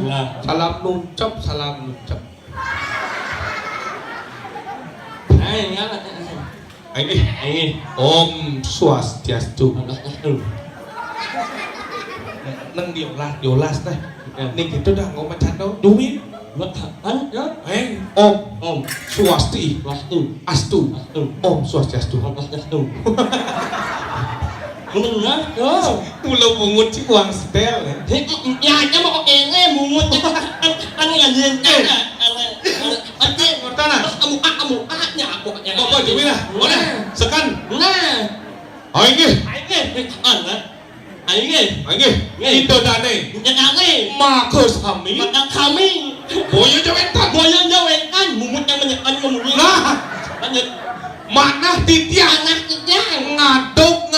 Salam nuncep, salam nuncep. Ini Om Swastiastu. Neng diolas teh. Nih gitu dah ngomong cando. Dumin. Om Swasti. Astu. Om Swastiastu. Pulau mungut sih uang setel. Ya aja mau kene mungut kan ngajin kan. Muka-mukanya aku yang Kok jadi lah? Boleh? Sekan. Nah. Aing Itu dane. Nyane. Makus kami. Maka kami. Boyo Jawetan. Mumut yang menyekan ngomong. Nah. Lanjut. Mana titiang? Anak titiang. Ngaduk.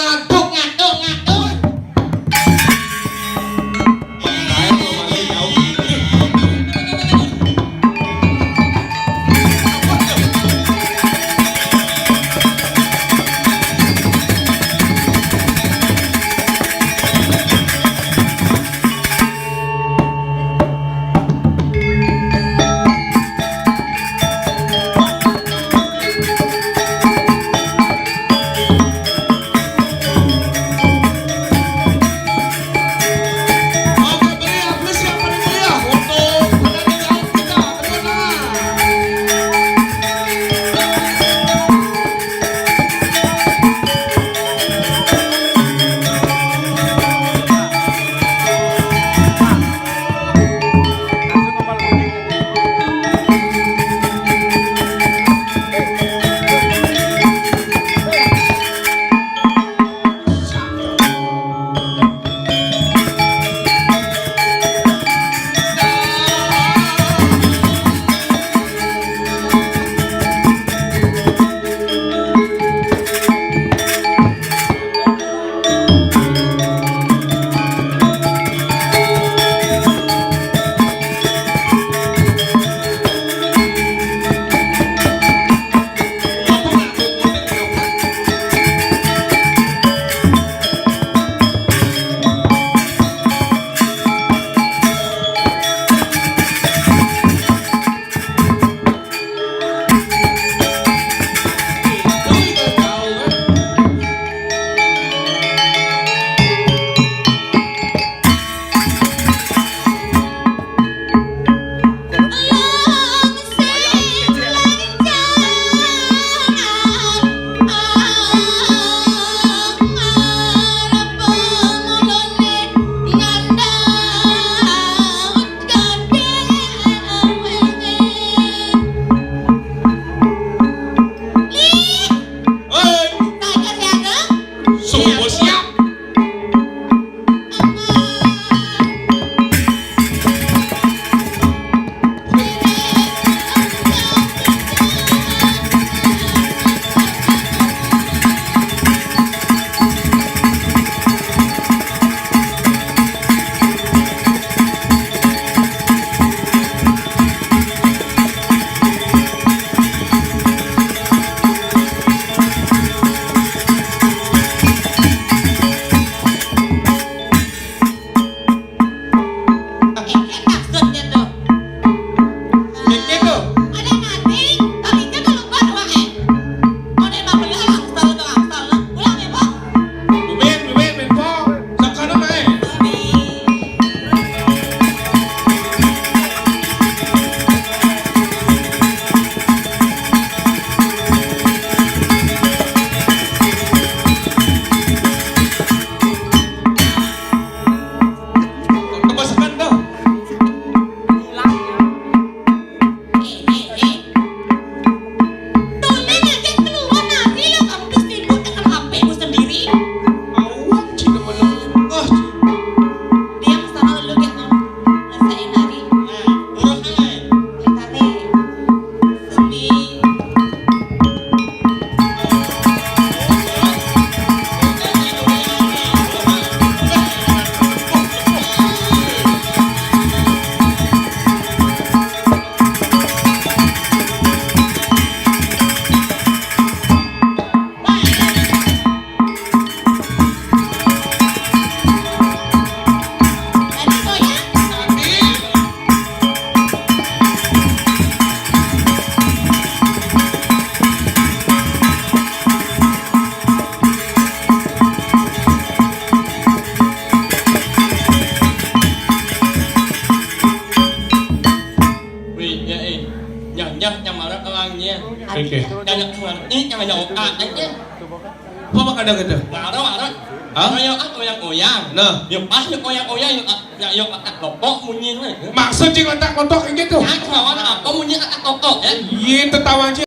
yang marah orangnya. Oke. Yang ngerti, yang nyokat aja. Apa mak kadang-kadang? Marah. Hah? Yang oyang. Nah, Yang pas yang oyang yang lokok munyin. maksud cing letak kotok kayak gitu. Yang kawan apa munyin lokok ya? Iya, tertawa aja.